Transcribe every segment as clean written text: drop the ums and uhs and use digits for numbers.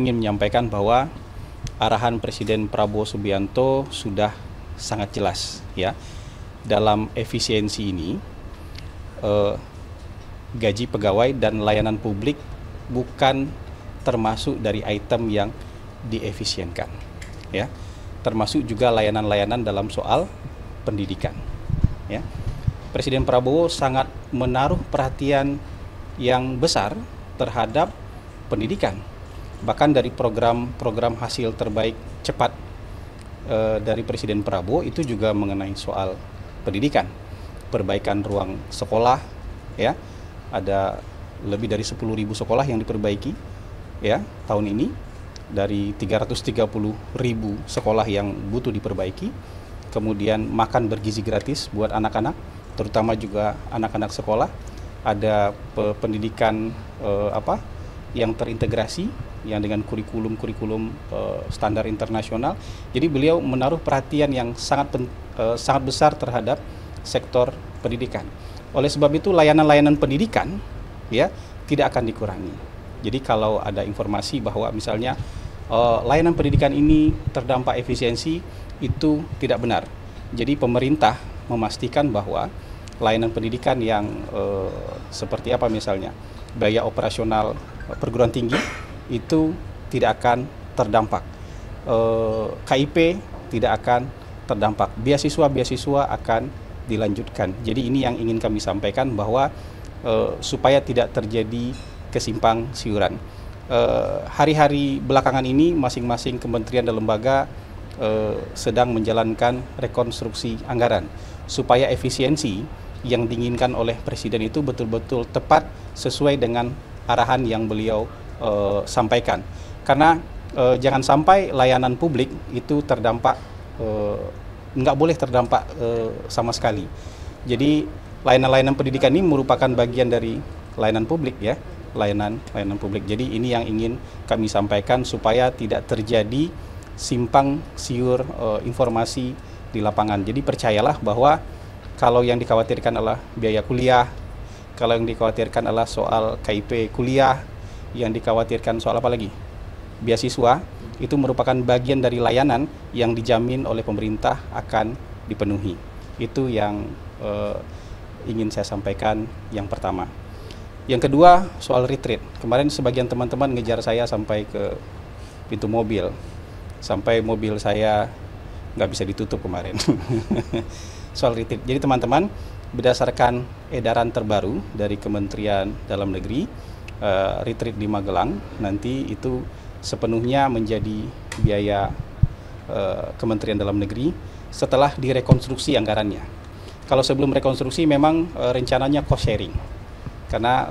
ingin menyampaikan bahwa arahan Presiden Prabowo Subianto sudah sangat jelas ya. Dalam efisiensi ini gaji pegawai dan layanan publik bukan termasuk dari item yang diefisienkan ya. Termasuk juga layanan-layanan dalam soal pendidikan ya. Presiden Prabowo sangat menaruh perhatian yang besar terhadap pendidikan. Bahkan dari program hasil terbaik cepat dari Presiden Prabowo itu juga mengenai soal pendidikan. Perbaikan ruang sekolah ya. Ada lebih dari 10.000 sekolah yang diperbaiki ya tahun ini, dari 330.000 sekolah yang butuh diperbaiki. Kemudian makan bergizi gratis buat anak-anak, terutama juga anak-anak sekolah. Ada pendidikan yang terintegrasi, yang dengan kurikulum standar internasional. Jadi beliau menaruh perhatian yang sangat besar terhadap sektor pendidikan. Oleh sebab itu layanan-layanan pendidikan ya tidak akan dikurangi. Jadi kalau ada informasi bahwa misalnya layanan pendidikan ini terdampak efisiensi, itu tidak benar. Jadi pemerintah memastikan bahwa layanan pendidikan yang seperti apa misalnya biaya operasional perguruan tinggi itu tidak akan terdampak, KIP tidak akan terdampak, beasiswa akan dilanjutkan. Jadi ini yang ingin kami sampaikan bahwa supaya tidak terjadi kesimpang siuran. Hari-hari belakangan ini masing-masing kementerian dan lembaga sedang menjalankan rekonstruksi anggaran supaya efisiensi yang diinginkan oleh Presiden itu betul-betul tepat sesuai dengan arahan yang beliau sampaikan. Karena jangan sampai layanan publik itu terdampak, nggak boleh terdampak sama sekali. Jadi layanan-layanan pendidikan ini merupakan bagian dari layanan publik ya, layanan publik. Jadi ini yang ingin kami sampaikan supaya tidak terjadi simpang siur informasi di lapangan. Jadi percayalah bahwa kalau yang dikhawatirkan adalah biaya kuliah, kalau yang dikhawatirkan adalah soal KIP kuliah, yang dikhawatirkan soal apa lagi? Beasiswa, itu merupakan bagian dari layanan yang dijamin oleh pemerintah akan dipenuhi. Itu yang ingin saya sampaikan yang pertama. Yang kedua, soal retreat. Kemarin sebagian teman-teman ngejar saya sampai ke pintu mobil. Sampai mobil saya nggak bisa ditutup kemarin. Soal retreat. Jadi teman-teman, berdasarkan edaran terbaru dari Kementerian Dalam Negeri, retreat di Magelang nanti itu sepenuhnya menjadi biaya Kementerian Dalam Negeri setelah direkonstruksi anggarannya. Kalau sebelum rekonstruksi memang rencananya cost sharing, karena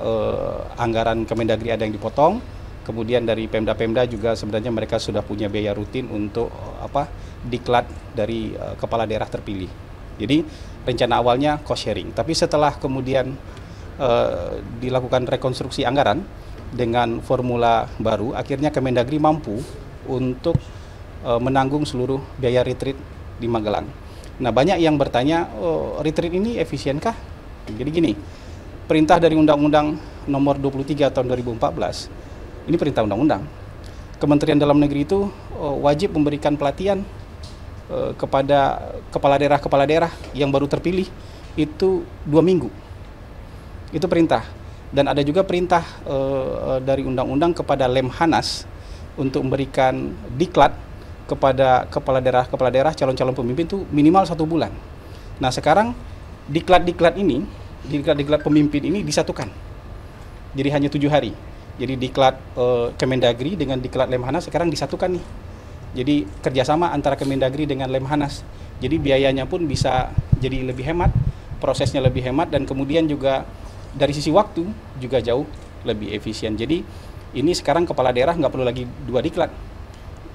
anggaran Kemendagri ada yang dipotong, kemudian dari Pemda-Pemda juga sebenarnya mereka sudah punya biaya rutin untuk diklat dari kepala daerah terpilih. Jadi rencana awalnya cost sharing, tapi setelah kemudian dilakukan rekonstruksi anggaran dengan formula baru, akhirnya Kemendagri mampu untuk menanggung seluruh biaya retreat di Magelang. Nah, banyak yang bertanya, retreat ini efisienkah? Jadi gini, perintah dari Undang-Undang Nomor 23 tahun 2014, ini perintah undang-undang. Kementerian Dalam Negeri itu wajib memberikan pelatihan kepada kepala daerah yang baru terpilih itu 2 minggu. Itu perintah. Dan ada juga perintah dari undang-undang kepada Lemhanas untuk memberikan diklat kepada kepala daerah calon-calon pemimpin itu minimal 1 bulan. Nah sekarang diklat pemimpin ini disatukan. Jadi hanya 7 hari. Jadi diklat Kemendagri dengan diklat Lemhanas sekarang disatukan nih. Jadi kerjasama antara Kemendagri dengan Lemhanas. Jadi biayanya pun bisa jadi lebih hemat, prosesnya lebih hemat, dan kemudian juga dari sisi waktu juga jauh lebih efisien. Jadi ini sekarang kepala daerah nggak perlu lagi 2 diklat.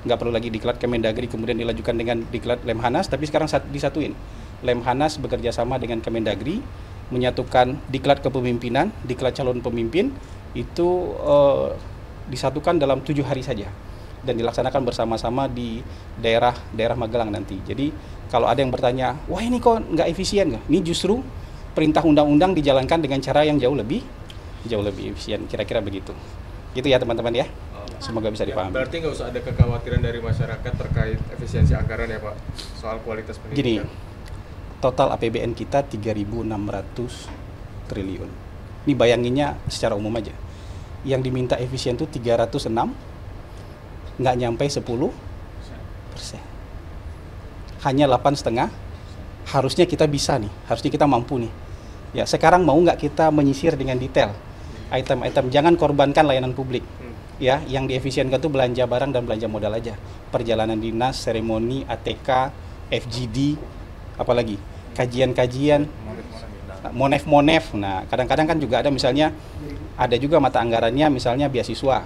Nggak perlu lagi diklat Kemendagri kemudian dilanjutkan dengan diklat Lemhanas, tapi sekarang disatuin. Lemhanas bekerja sama dengan Kemendagri, menyatukan diklat kepemimpinan, diklat calon pemimpin, itu disatukan dalam 7 hari saja. Dan dilaksanakan bersama-sama di daerah Magelang nanti. Jadi kalau ada yang bertanya, wah ini kok nggak efisien nggak? Ini justru perintah undang-undang dijalankan dengan cara yang jauh lebih efisien, kira-kira begitu. Gitu ya teman-teman ya. Semoga bisa dipahami. Berarti nggak usah ada kekhawatiran dari masyarakat terkait efisiensi anggaran ya Pak, soal kualitas Gini, pendidikan. total APBN kita 3.600 triliun. Ini bayanginnya secara umum aja. Yang diminta efisien tuh 306, nggak nyampe 10%. Hanya 8,5. Harusnya kita bisa nih, harusnya kita mampu nih. Ya, sekarang mau nggak kita menyisir dengan detail item-item, jangan korbankan layanan publik. Ya, yang diefisienkan tuh belanja barang dan belanja modal aja. Perjalanan dinas, seremoni, ATK, FGD, apalagi kajian-kajian, monef. Nah, kadang-kadang kan juga ada misalnya, ada juga mata anggarannya misalnya beasiswa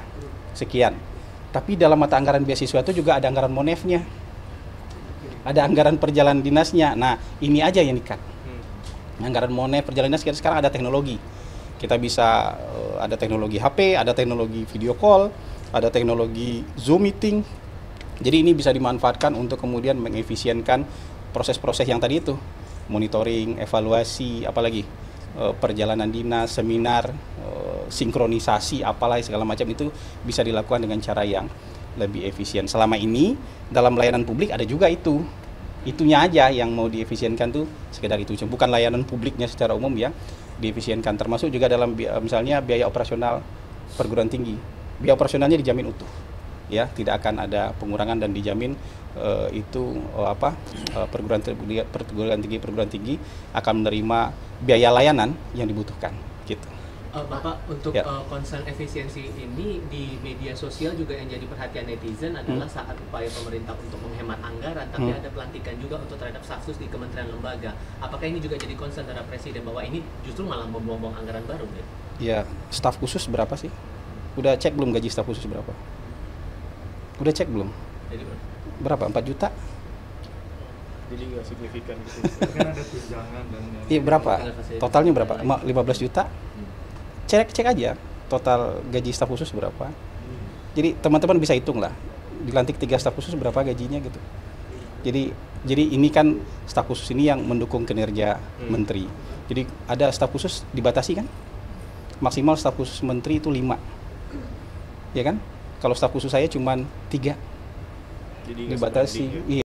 sekian. Tapi dalam mata anggaran beasiswa itu juga ada anggaran monefnya. Ada anggaran perjalanan dinasnya. Nah, ini aja yang dikat. Anggaran monef perjalanan dinas, sekarang ada teknologi. Kita bisa ada teknologi HP, ada teknologi video call, ada teknologi Zoom meeting. Jadi ini bisa dimanfaatkan untuk kemudian mengefisienkan proses-proses yang tadi itu. Monitoring, evaluasi, apalagi perjalanan dinas, seminar, sinkronisasi, apalah segala macam itu bisa dilakukan dengan cara yang lebih efisien. Selama ini dalam layanan publik ada juga itu. Itunya aja yang mau diefisienkan tuh sekedar itu. Bukan layanan publiknya secara umum yang diefisienkan, termasuk juga dalam misalnya biaya operasional perguruan tinggi. Biaya operasionalnya dijamin utuh. Ya, tidak akan ada pengurangan dan dijamin perguruan tinggi akan menerima biaya layanan yang dibutuhkan gitu. Bapak, untuk ya. Concern efisiensi ini di media sosial juga yang jadi perhatian netizen adalah saat upaya pemerintah untuk menghemat anggaran, tapi ada pelantikan juga untuk terhadap stafsus di kementerian lembaga. Apakah ini juga jadi concern terhadap Presiden bahwa ini justru malah membuang-buang anggaran baru? Ya, staf khusus berapa sih? Udah cek belum gaji staf khusus berapa? Udah cek belum? Jadi berapa? 4 juta? Jadi nggak signifikan gitu. Kan ada tunjangan dan Iya, berapa? Totalnya berapa? 15 juta? Cek aja total gaji staf khusus berapa. Jadi teman-teman bisa hitung lah, dilantik 3 staf khusus berapa gajinya gitu. Jadi ini kan staf khusus ini yang mendukung kinerja menteri. Jadi ada staf khusus dibatasi kan? Maksimal staf khusus menteri itu 5. Ya kan? Kalau staf khusus saya cuma 3. Jadi dibatasi. Iya.